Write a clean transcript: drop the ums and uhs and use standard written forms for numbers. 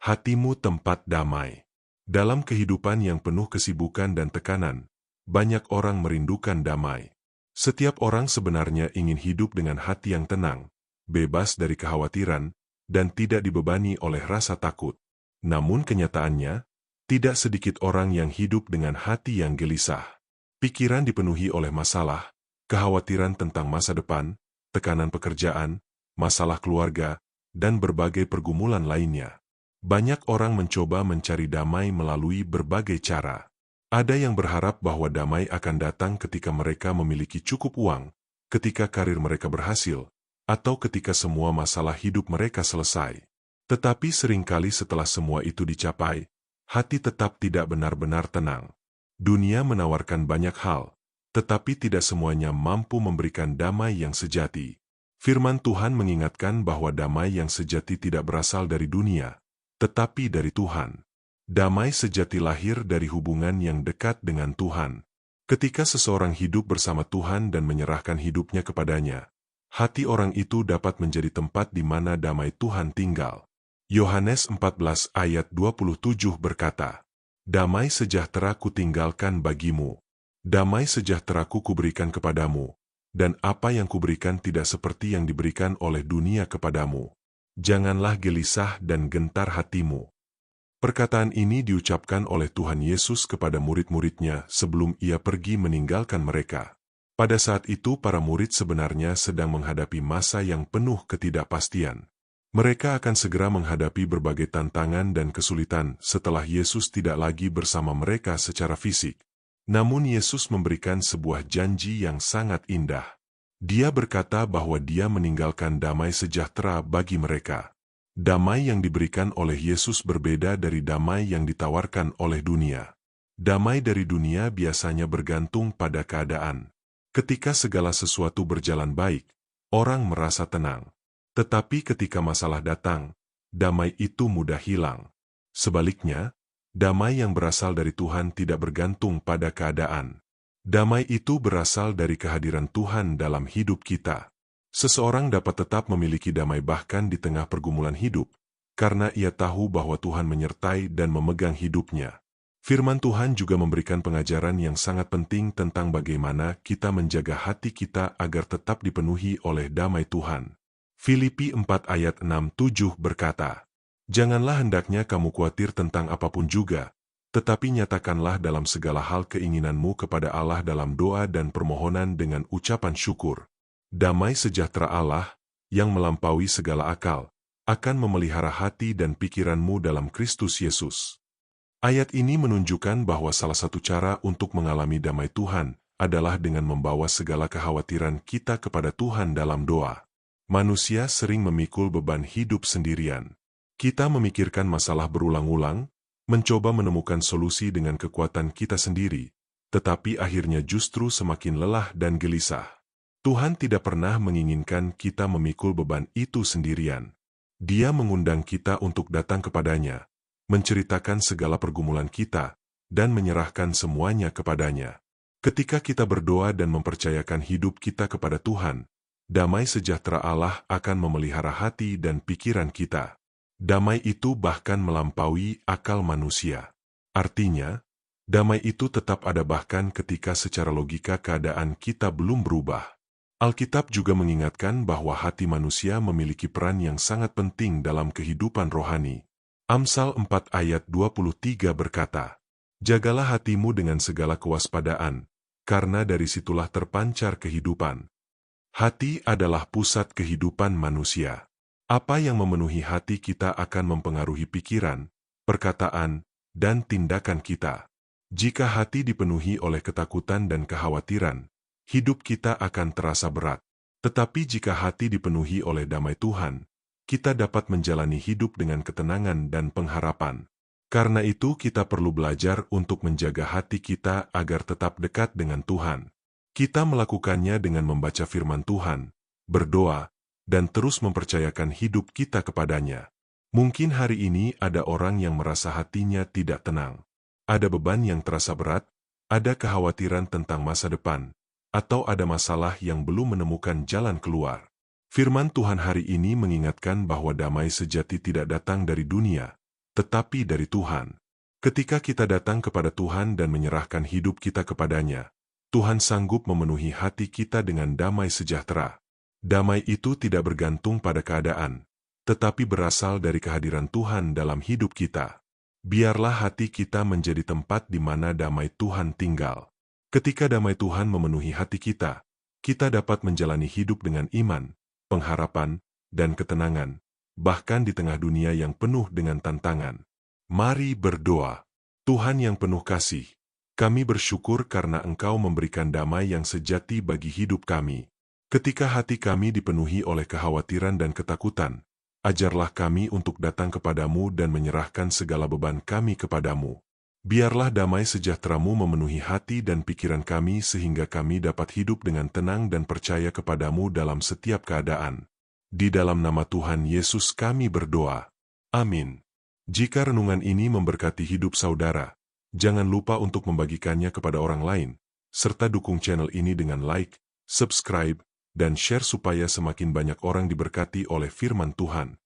hatimu tempat damai. Dalam kehidupan yang penuh kesibukan dan tekanan, banyak orang merindukan damai. Setiap orang sebenarnya ingin hidup dengan hati yang tenang, bebas dari kekhawatiran, dan tidak dibebani oleh rasa takut. Namun kenyataannya, tidak sedikit orang yang hidup dengan hati yang gelisah. Pikiran dipenuhi oleh masalah, kekhawatiran tentang masa depan, tekanan pekerjaan, masalah keluarga, dan berbagai pergumulan lainnya. Banyak orang mencoba mencari damai melalui berbagai cara. Ada yang berharap bahwa damai akan datang ketika mereka memiliki cukup uang, ketika karir mereka berhasil, atau ketika semua masalah hidup mereka selesai. Tetapi seringkali setelah semua itu dicapai, hati tetap tidak benar-benar tenang. Dunia menawarkan banyak hal, tetapi tidak semuanya mampu memberikan damai yang sejati. Firman Tuhan mengingatkan bahwa damai yang sejati tidak berasal dari dunia, tetapi dari Tuhan. Damai sejati lahir dari hubungan yang dekat dengan Tuhan. Ketika seseorang hidup bersama Tuhan dan menyerahkan hidupnya kepadanya, hati orang itu dapat menjadi tempat di mana damai Tuhan tinggal. Yohanes 14 ayat 27 berkata, "Damai sejahtera kutinggalkan bagimu. Damai sejahtera kuberikan kepadamu, dan apa yang kuberikan tidak seperti yang diberikan oleh dunia kepadamu. Janganlah gelisah dan gentar hatimu." Perkataan ini diucapkan oleh Tuhan Yesus kepada murid-muridnya sebelum ia pergi meninggalkan mereka. Pada saat itu para murid sebenarnya sedang menghadapi masa yang penuh ketidakpastian. Mereka akan segera menghadapi berbagai tantangan dan kesulitan setelah Yesus tidak lagi bersama mereka secara fisik. Namun Yesus memberikan sebuah janji yang sangat indah. Dia berkata bahwa Dia meninggalkan damai sejahtera bagi mereka. Damai yang diberikan oleh Yesus berbeda dari damai yang ditawarkan oleh dunia. Damai dari dunia biasanya bergantung pada keadaan. Ketika segala sesuatu berjalan baik, orang merasa tenang. Tetapi ketika masalah datang, damai itu mudah hilang. Sebaliknya, damai yang berasal dari Tuhan tidak bergantung pada keadaan. Damai itu berasal dari kehadiran Tuhan dalam hidup kita. Seseorang dapat tetap memiliki damai bahkan di tengah pergumulan hidup, karena ia tahu bahwa Tuhan menyertai dan memegang hidupnya. Firman Tuhan juga memberikan pengajaran yang sangat penting tentang bagaimana kita menjaga hati kita agar tetap dipenuhi oleh damai Tuhan. Filipi 4 ayat 6-7 berkata, "Janganlah hendaknya kamu khawatir tentang apapun juga, tetapi nyatakanlah dalam segala hal keinginanmu kepada Allah dalam doa dan permohonan dengan ucapan syukur. Damai sejahtera Allah, yang melampaui segala akal, akan memelihara hati dan pikiranmu dalam Kristus Yesus." Ayat ini menunjukkan bahwa salah satu cara untuk mengalami damai Tuhan adalah dengan membawa segala kekhawatiran kita kepada Tuhan dalam doa. Manusia sering memikul beban hidup sendirian. Kita memikirkan masalah berulang-ulang, mencoba menemukan solusi dengan kekuatan kita sendiri, tetapi akhirnya justru semakin lelah dan gelisah. Tuhan tidak pernah menginginkan kita memikul beban itu sendirian. Dia mengundang kita untuk datang kepadanya, menceritakan segala pergumulan kita, dan menyerahkan semuanya kepadanya. Ketika kita berdoa dan mempercayakan hidup kita kepada Tuhan, damai sejahtera Allah akan memelihara hati dan pikiran kita. Damai itu bahkan melampaui akal manusia. Artinya, damai itu tetap ada bahkan ketika secara logika keadaan kita belum berubah. Alkitab juga mengingatkan bahwa hati manusia memiliki peran yang sangat penting dalam kehidupan rohani. Amsal 4 ayat 23 berkata, "Jagalah hatimu dengan segala kewaspadaan, karena dari situlah terpancar kehidupan." Hati adalah pusat kehidupan manusia. Apa yang memenuhi hati kita akan mempengaruhi pikiran, perkataan, dan tindakan kita. Jika hati dipenuhi oleh ketakutan dan kekhawatiran, hidup kita akan terasa berat. Tetapi jika hati dipenuhi oleh damai Tuhan, kita dapat menjalani hidup dengan ketenangan dan pengharapan. Karena itu kita perlu belajar untuk menjaga hati kita agar tetap dekat dengan Tuhan. Kita melakukannya dengan membaca firman Tuhan, berdoa, dan terus mempercayakan hidup kita kepadanya. Mungkin hari ini ada orang yang merasa hatinya tidak tenang. Ada beban yang terasa berat, ada kekhawatiran tentang masa depan, atau ada masalah yang belum menemukan jalan keluar. Firman Tuhan hari ini mengingatkan bahwa damai sejati tidak datang dari dunia, tetapi dari Tuhan. Ketika kita datang kepada Tuhan dan menyerahkan hidup kita kepadanya, Tuhan sanggup memenuhi hati kita dengan damai sejahtera. Damai itu tidak bergantung pada keadaan, tetapi berasal dari kehadiran Tuhan dalam hidup kita. Biarlah hati kita menjadi tempat di mana damai Tuhan tinggal. Ketika damai Tuhan memenuhi hati kita dapat menjalani hidup dengan iman, pengharapan, dan ketenangan, bahkan di tengah dunia yang penuh dengan tantangan. Mari berdoa. Tuhan yang penuh kasih, kami bersyukur karena Engkau memberikan damai yang sejati bagi hidup kami. Ketika hati kami dipenuhi oleh kekhawatiran dan ketakutan, ajarlah kami untuk datang kepadamu dan menyerahkan segala beban kami kepadamu. Biarlah damai sejahtera-Mu memenuhi hati dan pikiran kami sehingga kami dapat hidup dengan tenang dan percaya kepadamu dalam setiap keadaan. Di dalam nama Tuhan Yesus kami berdoa. Amin. Jika renungan ini memberkati hidup saudara, jangan lupa untuk membagikannya kepada orang lain, serta dukung channel ini dengan like, subscribe, dan share supaya semakin banyak orang diberkati oleh firman Tuhan.